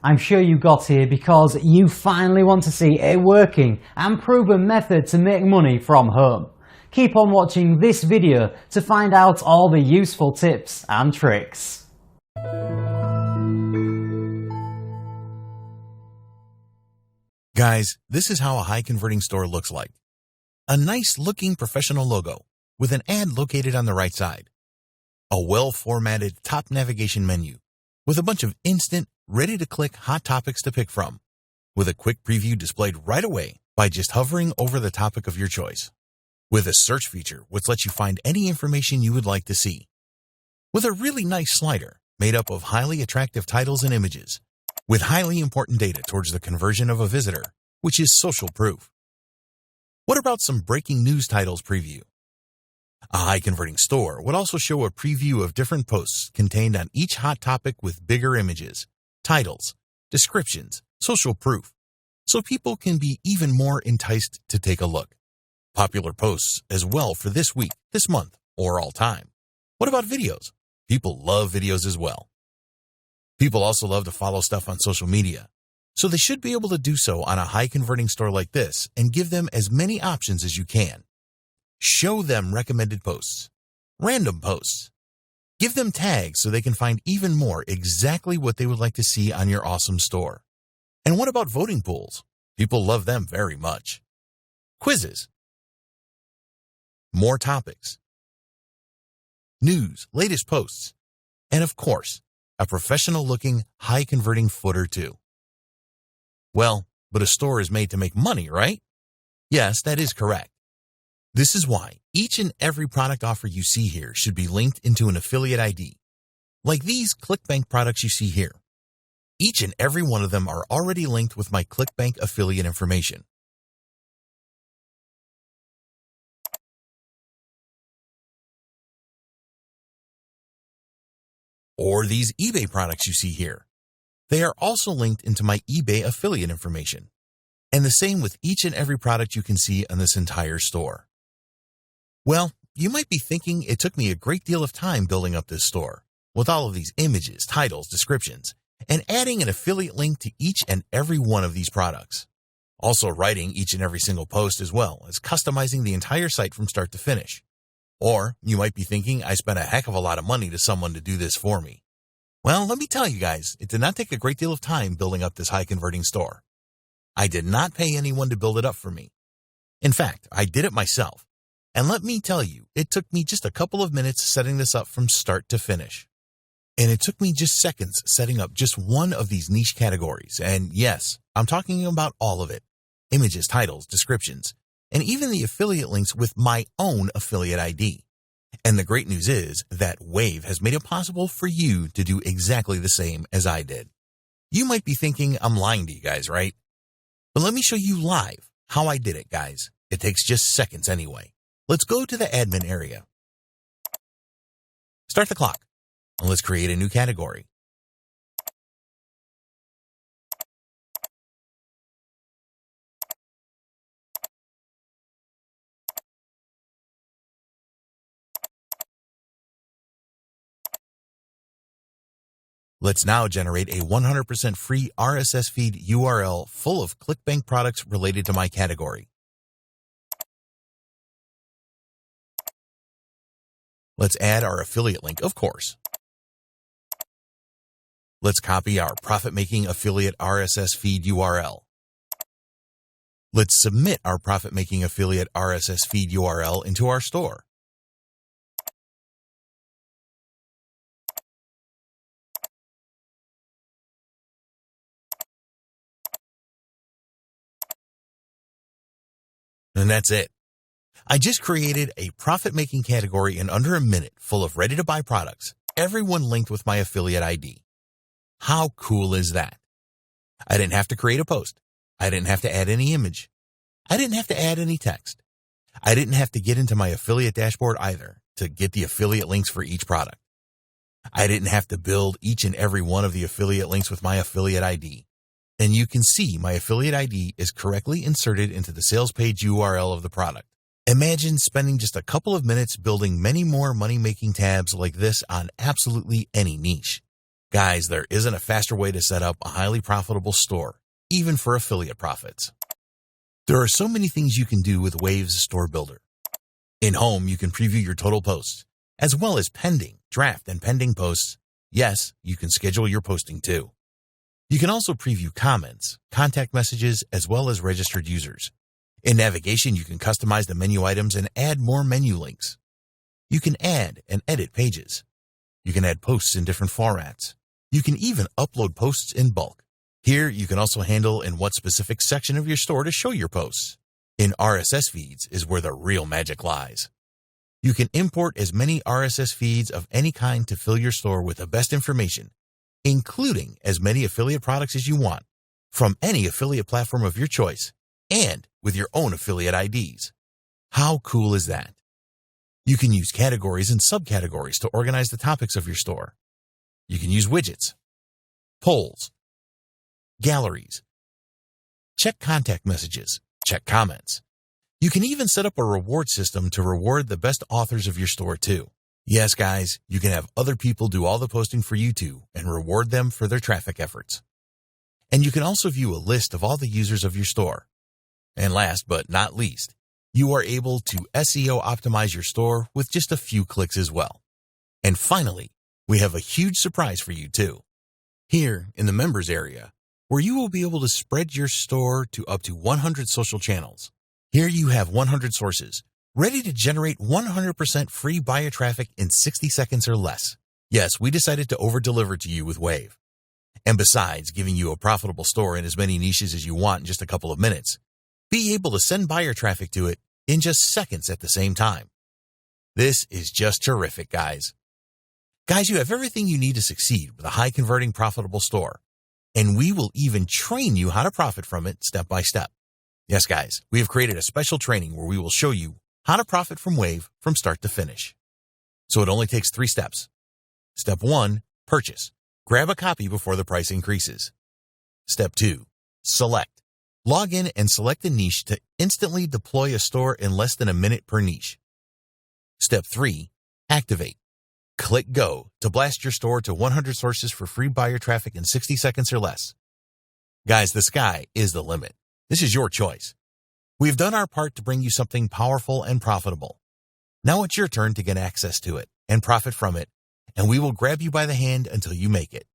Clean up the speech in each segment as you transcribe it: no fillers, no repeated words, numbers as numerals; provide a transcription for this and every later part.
I'm sure you got here because you finally want to see a working and proven method to make money from home. Keep on watching this video to find out all the useful tips and tricks. Guys, this is how a high-converting store looks like. A nice-looking professional logo with an ad located on the right side. A well-formatted top navigation menu with a bunch of instant, ready-to-click hot topics to pick from, with a quick preview displayed right away by just hovering over the topic of your choice. With a search feature which lets you find any information you would like to see. With a really nice slider made up of highly attractive titles and images, with highly important data towards the conversion of a visitor, which is social proof. What about some breaking news titles preview? A high-converting store would also show a preview of different posts contained on each hot topic with bigger images, titles, descriptions, social proof, so people can be even more enticed to take a look. Popular posts as well for this week, this month, or all time. What about videos? People love videos as well. People also love to follow stuff on social media, so they should be able to do so on a high-converting store like this and give them as many options as you can. Show them recommended posts, random posts. Give them tags so they can find even more exactly what they would like to see on your awesome store. And what about voting pools? People love them very much. Quizzes. More topics. News, latest posts. And of course, a professional-looking, high-converting footer too. Well, but a store is made to make money, right? Yes, that is correct. This is why each and every product offer you see here should be linked into an affiliate ID. Like these ClickBank products you see here. Each and every one of them are already linked with my ClickBank affiliate information. Or these eBay products you see here. They are also linked into my eBay affiliate information. And the same with each and every product you can see on this entire store. Well, you might be thinking it took me a great deal of time building up this store, with all of these images, titles, descriptions, and adding an affiliate link to each and every one of these products. Also writing each and every single post as well as customizing the entire site from start to finish. Or you might be thinking I spent a heck of a lot of money to someone to do this for me. Well, let me tell you guys, it did not take a great deal of time building up this high-converting store. I did not pay anyone to build it up for me. In fact, I did it myself. And let me tell you, it took me just a couple of minutes setting this up from start to finish. And it took me just seconds setting up just one of these niche categories. And yes, I'm talking about all of it. Images, titles, descriptions, and even the affiliate links with my own affiliate ID. And the great news is that Wave has made it possible for you to do exactly the same as I did. You might be thinking I'm lying to you guys, right? But let me show you live how I did it, guys. It takes just seconds anyway. Let's go to the admin area. Start the clock, and let's create a new category. Let's now generate a 100% free RSS feed URL full of ClickBank products related to my category. Let's add our affiliate link, of course. Let's copy our profit-making affiliate RSS feed URL. Let's submit our profit-making affiliate RSS feed URL into our store. And that's it. I just created a profit-making category in under a minute full of ready-to-buy products, everyone linked with my affiliate ID. How cool is that? I didn't have to create a post. I didn't have to add any image. I didn't have to add any text. I didn't have to get into my affiliate dashboard either to get the affiliate links for each product. I didn't have to build each and every one of the affiliate links with my affiliate ID. And you can see my affiliate ID is correctly inserted into the sales page URL of the product. Imagine spending just a couple of minutes building many more money-making tabs like this on absolutely any niche. Guys, there isn't a faster way to set up a highly profitable store, even for affiliate profits. There are so many things you can do with Wave's Store Builder. In Home, you can preview your total posts, as well as pending, draft, and pending posts. Yes, you can schedule your posting too. You can also preview comments, contact messages, as well as registered users. In navigation, you can customize the menu items and add more menu links. You can add and edit pages. You can add posts in different formats. You can even upload posts in bulk. Here, you can also handle in what specific section of your store to show your posts. In RSS feeds is where the real magic lies. You can import as many RSS feeds of any kind to fill your store with the best information, including as many affiliate products as you want, from any affiliate platform of your choice, and with your own affiliate IDs. How cool is that? You can use categories and subcategories to organize the topics of your store. You can use widgets, polls, galleries, check contact messages, check comments. You can even set up a reward system to reward the best authors of your store too. Yes, guys, you can have other people do all the posting for you too and reward them for their traffic efforts. And you can also view a list of all the users of your store. And last but not least, you are able to SEO optimize your store with just a few clicks as well. And finally, we have a huge surprise for you too. Here in the members area, where you will be able to spread your store to up to 100 social channels. Here you have 100 sources, ready to generate 100% free buyer traffic in 60 seconds or less. Yes, we decided to over-deliver to you with Wave. And besides giving you a profitable store in as many niches as you want in just a couple of minutes, be able to send buyer traffic to it in just seconds at the same time. This is just terrific, guys. Guys, you have everything you need to succeed with a high-converting profitable store. And we will even train you how to profit from it step by step. Yes, guys, we have created a special training where we will show you how to profit from Wave from start to finish. So it only takes 3 steps. Step 1, purchase. Grab a copy before the price increases. Step 2, select. Log in and select a niche to instantly deploy a store in less than a minute per niche. Step 3, activate. Click Go to blast your store to 100 sources for free buyer traffic in 60 seconds or less. Guys, the sky is the limit. This is your choice. We've done our part to bring you something powerful and profitable. Now it's your turn to get access to it and profit from it, and we will grab you by the hand until you make it.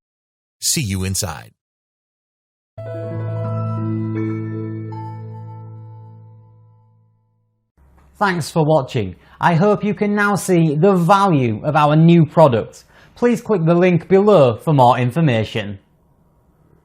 See you inside. Thanks for watching. I hope you can now see the value of our new product. Please click the link below for more information.